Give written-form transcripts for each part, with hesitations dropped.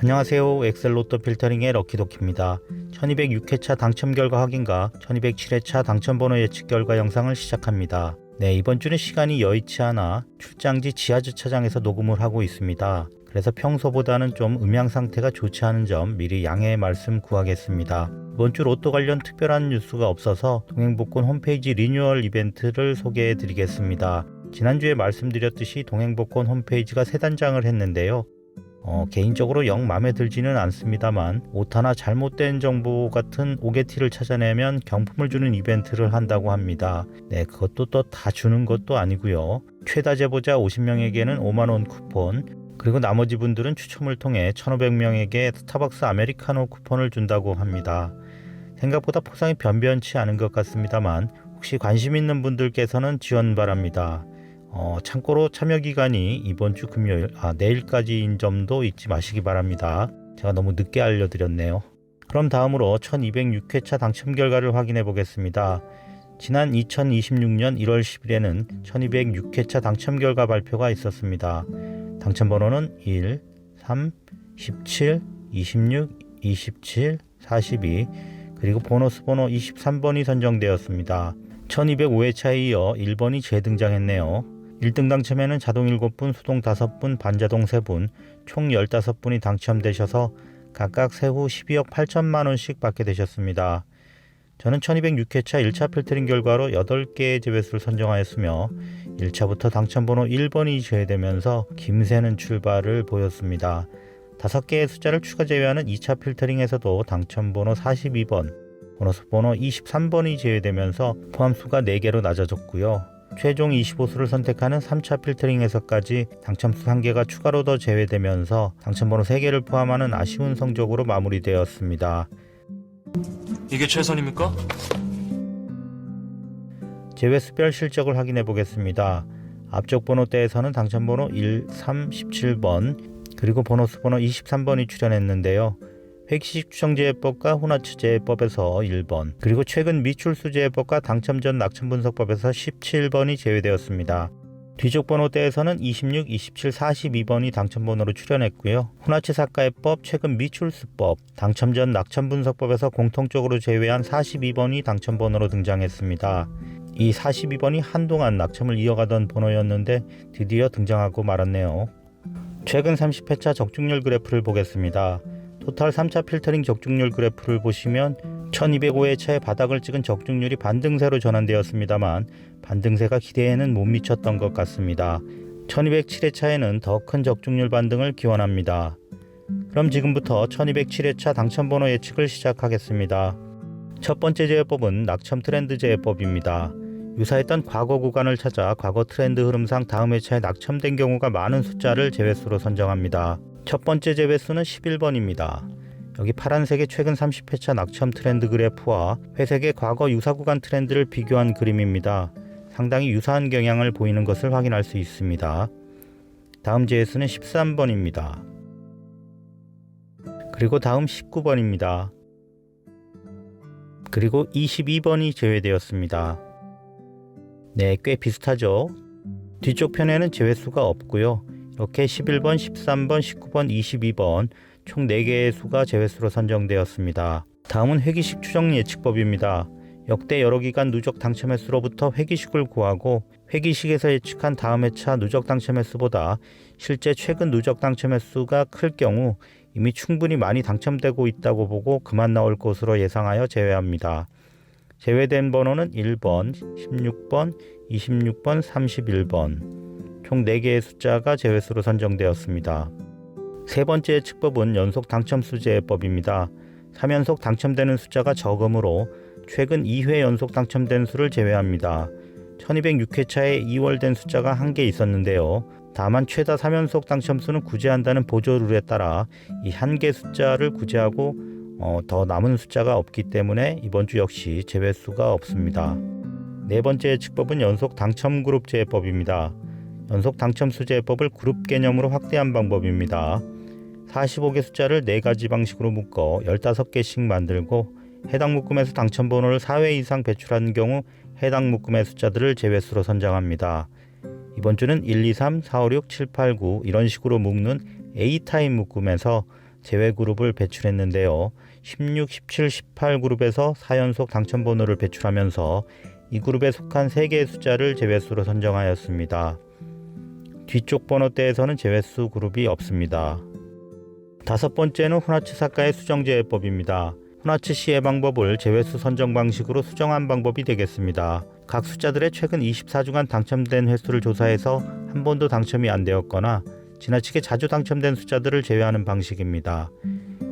안녕하세요. 엑셀로또 필터링의 럭키도키입니다. 1206회차 당첨 결과 확인과 1207회차 당첨번호 예측 결과 영상을 시작합니다. 네, 이번 주는 시간이 여의치 않아 출장지 지하주차장에서 녹음을 하고 있습니다. 그래서 평소보다는 좀 음향 상태가 좋지 않은 점 미리 양해의 말씀 구하겠습니다. 이번 주 로또 관련 특별한 뉴스가 없어서 동행복권 홈페이지 리뉴얼 이벤트를 소개해 드리겠습니다. 지난주에 말씀드렸듯이 동행복권 홈페이지가 새 단장을 했는데요. 개인적으로 영 마음에 들지는 않습니다만 오타나 잘못된 정보 같은 오게티를 찾아내면 경품을 주는 이벤트를 한다고 합니다. 네, 그것도 또 다 주는 것도 아니고요. 최다 제보자 50명에게는 5만원 쿠폰, 그리고 나머지 분들은 추첨을 통해 1,500명에게 스타벅스 아메리카노 쿠폰을 준다고 합니다. 생각보다 포상이 변변치 않은 것 같습니다만 혹시 관심 있는 분들께서는 지원 바랍니다. 참고로 참여 기간이 이번 주 금요일, 내일까지인 점도 잊지 마시기 바랍니다. 제가 너무 늦게 알려드렸네요. 그럼 다음으로 1206회차 당첨 결과를 확인해 보겠습니다. 지난 2026년 1월 10일에는 1206회차 당첨 결과 발표가 있었습니다. 당첨 번호는 1, 3, 17, 26, 27, 42, 그리고 보너스 번호 23번이 선정되었습니다. 1205회차에 이어 1번이 재등장했네요. 1등 당첨에는 자동 7분, 수동 5분, 반자동 3분, 총 15분이 당첨되셔서 각각 세후 12억 8천만원씩 받게 되셨습니다. 저는 1206회차 1차 필터링 결과로 8개의 제외수를 선정하였으며 1차부터 당첨번호 1번이 제외되면서 김새는 출발을 보였습니다. 5개의 숫자를 추가 제외하는 2차 필터링에서도 당첨번호 42번, 보너스 번호 23번이 제외되면서 포함수가 4개로 낮아졌고요. 최종 25수를 선택하는 3차 필터링에서까지 당첨수 1개가 추가로 더 제외되면서 당첨번호 3개를 포함하는 아쉬운 성적으로 마무리되었습니다. 이게 최선입니까? 제외수별 실적을 확인해 보겠습니다. 앞쪽 번호대에서는 당첨번호 1, 3, 17번 그리고 보너스 번호 23번이 출연했는데요. 획시식 추정제해법과 혼합제해법에서 1번, 그리고 최근 미출수제해법과 당첨 전 낙첨분석법에서 17번이 제외되었습니다. 뒤쪽 번호대에서는 26, 27, 42번이 당첨번호로 출연했고요. 혼합체사가해법, 최근 미출수법, 당첨 전 낙첨분석법에서 공통적으로 제외한 42번이 당첨번호로 등장했습니다. 이 42번이 한동안 낙첨을 이어가던 번호였는데 드디어 등장하고 말았네요. 최근 30회차 적중률 그래프를 보겠습니다. 토탈 3차 필터링 적중률 그래프를 보시면 1205회차에 바닥을 찍은 적중률이 반등세로 전환되었습니다만 반등세가 기대에는 못 미쳤던 것 같습니다. 1207회차에는 더 큰 적중률 반등을 기원합니다. 그럼 지금부터 1207회차 당첨번호 예측을 시작하겠습니다. 첫 번째 제외법은 낙첨 트렌드 제외법입니다. 유사했던 과거 구간을 찾아 과거 트렌드 흐름상 다음 회차에 낙첨된 경우가 많은 숫자를 제외수로 선정합니다. 첫 번째 제외수는 11번입니다. 여기 파란색의 최근 30회차 낙첨 트렌드 그래프와 회색의 과거 유사 구간 트렌드를 비교한 그림입니다. 상당히 유사한 경향을 보이는 것을 확인할 수 있습니다. 다음 제외수는 13번입니다. 그리고 다음 19번입니다. 그리고 22번이 제외되었습니다. 네, 꽤 비슷하죠? 뒤쪽 편에는 제외수가 없고요. 이렇게 11번, 13번, 19번, 22번 총 4개의 수가 제외수로 선정되었습니다. 다음은 회기식 추정 예측법입니다. 역대 여러 기간 누적 당첨 횟수로부터 회기식을 구하고 회기식에서 예측한 다음 회차 누적 당첨 횟수보다 실제 최근 누적 당첨 횟수가 클 경우 이미 충분히 많이 당첨되고 있다고 보고 그만 나올 것으로 예상하여 제외합니다. 제외된 번호는 1번, 16번, 26번, 31번 총 4개의 숫자가 제외수로 선정되었습니다. 세 번째 예측법은 연속 당첨수 제외법입니다. 3연속 당첨되는 숫자가 적으므로 최근 2회 연속 당첨된 수를 제외합니다. 1206회차에 2월 된 숫자가 1개 있었는데요. 다만 최다 3연속 당첨수는 구제한다는 보조 룰에 따라 이 1개 숫자를 구제하고 더 남은 숫자가 없기 때문에 이번 주 역시 제외수가 없습니다. 네 번째 예측법은 연속 당첨 그룹 제외법입니다. 연속 당첨 수제법을 그룹 개념으로 확대한 방법입니다. 45개 숫자를 4가지 방식으로 묶어 15개씩 만들고 해당 묶음에서 당첨 번호를 4회 이상 배출한 경우 해당 묶음의 숫자들을 제외수로 선정합니다. 이번 주는 1, 2, 3, 4, 5, 6, 7, 8, 9 이런 식으로 묶는 A타입 묶음에서 제외 그룹을 배출했는데요. 16, 17, 18 그룹에서 4연속 당첨 번호를 배출하면서 이 그룹에 속한 3개의 숫자를 제외수로 선정하였습니다. 뒤쪽 번호대에서는 제외수 그룹이 없습니다. 다섯 번째는 후나츠 사카의 수정 제외법입니다. 후나츠 시의 방법을 제외수 선정 방식으로 수정한 방법이 되겠습니다. 각 숫자들의 최근 24주간 당첨된 횟수를 조사해서 한 번도 당첨이 안 되었거나 지나치게 자주 당첨된 숫자들을 제외하는 방식입니다.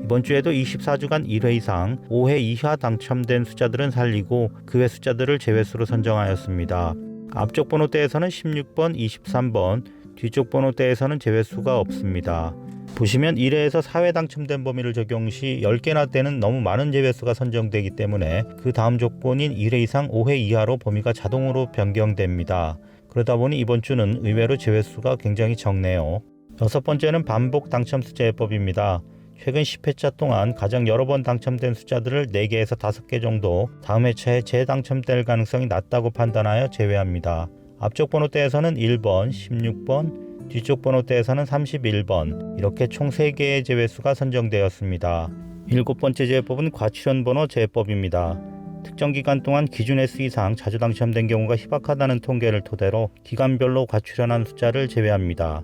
이번 주에도 24주간 1회 이상 5회 이하 당첨된 숫자들은 살리고 그 외 숫자들을 제외수로 선정하였습니다. 앞쪽 번호대에서는 16번, 23번, 뒤쪽 번호대에서는 제외수가 없습니다. 보시면 1회에서 4회 당첨된 범위를 적용 시 10개나 되는 너무 많은 제외수가 선정되기 때문에 그 다음 조건인 1회 이상 5회 이하로 범위가 자동으로 변경됩니다. 그러다 보니 이번 주는 의외로 제외수가 굉장히 적네요. 여섯 번째는 반복 당첨수 제외법입니다. 최근 10회차 동안 가장 여러 번 당첨된 숫자들을 4개에서 5개 정도 다음 회차에 재당첨될 가능성이 낮다고 판단하여 제외합니다. 앞쪽 번호대에서는 1번, 16번, 뒤쪽 번호대에서는 31번 이렇게 총 3개의 제외수가 선정되었습니다. 일곱 번째 제외법은 과출현 번호 제외법입니다. 특정 기간 동안 기준 횟수 이상 자주 당첨된 경우가 희박하다는 통계를 토대로 기간별로 과출현한 숫자를 제외합니다.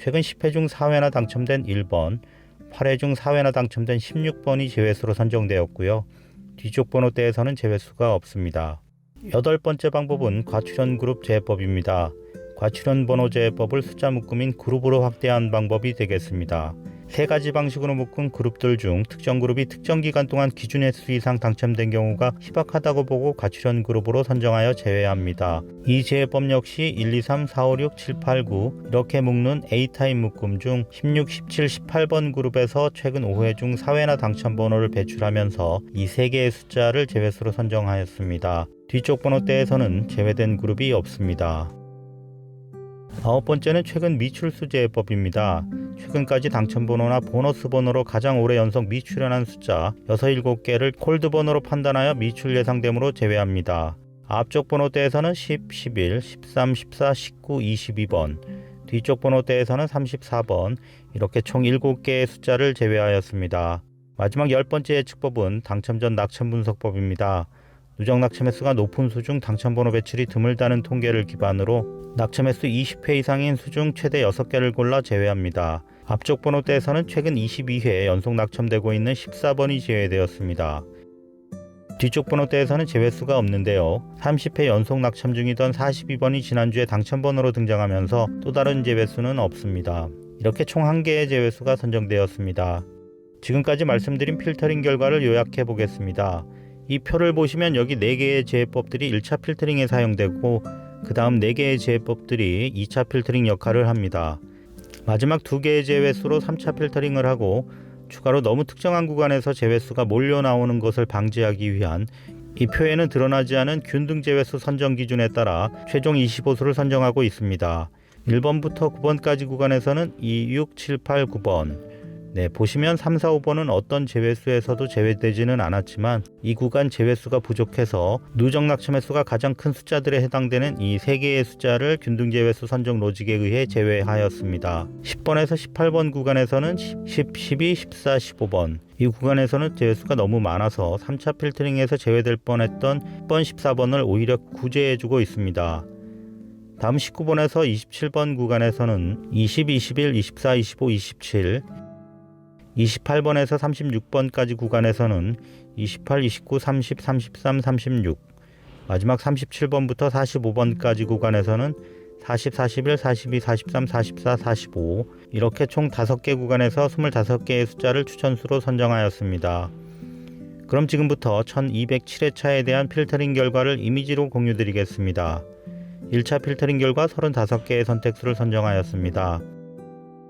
최근 10회 중 4회나 당첨된 1번, 8회 중 4회나 당첨된 16번이 제외수로 선정되었고요. 뒤쪽 번호대에서는 제외수가 없습니다. 여덟 번째 방법은 과출현 그룹 제외법입니다. 과출현 번호 제외법을 숫자 묶음인 그룹으로 확대한 방법이 되겠습니다. 세 가지 방식으로 묶은 그룹들 중 특정 그룹이 특정 기간 동안 기준 횟수 이상 당첨된 경우가 희박하다고 보고 과출현 그룹으로 선정하여 제외합니다. 이 제외법 역시 1, 2, 3, 4, 5, 6, 7, 8, 9 이렇게 묶는 A타입 묶음 중 16, 17, 18번 그룹에서 최근 5회 중 4회나 당첨 번호를 배출하면서 이 3개의 숫자를 제외수로 선정하였습니다. 뒤쪽 번호대에서는 제외된 그룹이 없습니다. 아홉 번째는 최근 미출수 제외법입니다. 최근까지 당첨번호나 보너스 번호로 가장 오래 연속 미출현한 숫자 6, 7개를 콜드 번호로 판단하여 미출 예상됨으로 제외합니다. 앞쪽 번호대에서는 10, 11, 13, 14, 19, 22번, 뒤쪽 번호대에서는 34번 이렇게 총 7개의 숫자를 제외하였습니다. 마지막 10번째 예측법은 당첨 전 낙첨 분석법입니다. 누적 낙첨 횟수가 높은 수 중 당첨번호 배출이 드물다는 통계를 기반으로 낙첨 횟수 20회 이상인 수 중 최대 6개를 골라 제외합니다. 앞쪽 번호대에서는 최근 22회 연속 낙첨되고 있는 14번이 제외되었습니다. 뒤쪽 번호대에서는 제외수가 없는데요. 30회 연속 낙첨 중이던 42번이 지난주에 당첨번호로 등장하면서 또 다른 제외수는 없습니다. 이렇게 총 1개의 제외수가 선정되었습니다. 지금까지 말씀드린 필터링 결과를 요약해 보겠습니다. 이 표를 보시면 여기 4개의 제외법들이 1차 필터링에 사용되고 그 다음 4개의 제외법들이 2차 필터링 역할을 합니다. 마지막 2개의 제외수로 3차 필터링을 하고 추가로 너무 특정한 구간에서 제외수가 몰려 나오는 것을 방지하기 위한 이 표에는 드러나지 않은 균등 제외수 선정 기준에 따라 최종 25수를 선정하고 있습니다. 1번부터 9번까지 구간에서는 2, 6, 7, 8, 9번 보시면 3, 4, 5번은 어떤 제외수에서도 제외되지는 않았지만 이 구간 제외수가 부족해서 누적 낙첨 횟수가 가장 큰 숫자들에 해당되는 이 3개의 숫자를 균등 제외수 선정 로직에 의해 제외하였습니다. 10번에서 18번 구간에서는 10, 12, 14, 15번 이 구간에서는 제외수가 너무 많아서 3차 필터링에서 제외될 뻔했던 10번, 14번을 오히려 구제해주고 있습니다. 다음 19번에서 27번 구간에서는 20, 21, 24, 25, 27 28번에서 36번까지 구간에서는 28, 29, 30, 33, 36 마지막 37번부터 45번까지 구간에서는 40, 41, 42, 43, 44, 45 이렇게 총 5개 구간에서 25개의 숫자를 추천수로 선정하였습니다. 그럼 지금부터 1207회차에 대한 필터링 결과를 이미지로 공유드리겠습니다. 1차 필터링 결과 35개의 선택수를 선정하였습니다.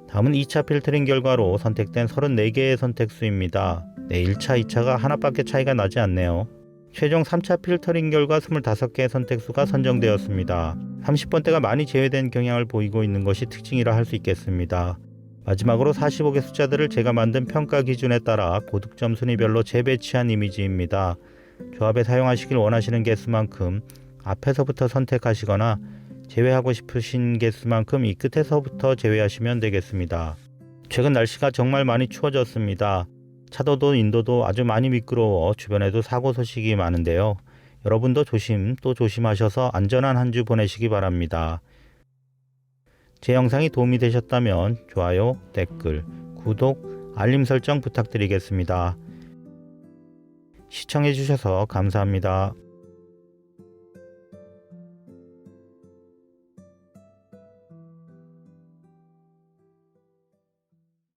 다음은 2차 필터링 결과로 선택된 34개의 선택수입니다. 1차, 2차가 하나밖에 차이가 나지 않네요. 최종 3차 필터링 결과 25개의 선택수가 선정되었습니다. 30번대가 많이 제외된 경향을 보이고 있는 것이 특징이라 할 수 있겠습니다. 마지막으로 45개 숫자들을 제가 만든 평가 기준에 따라 고득점 순위별로 재배치한 이미지입니다. 조합에 사용하시길 원하시는 개수만큼 앞에서부터 선택하시거나 제외하고 싶으신 개수만큼 이 끝에서부터 제외하시면 되겠습니다. 최근 날씨가 정말 많이 추워졌습니다. 차도도 인도도 아주 많이 미끄러워 주변에도 사고 소식이 많은데요. 여러분도 조심 또 조심하셔서 안전한 한 주 보내시기 바랍니다. 제 영상이 도움이 되셨다면 좋아요, 댓글, 구독, 알림 설정 부탁드리겠습니다. 시청해 주셔서 감사합니다.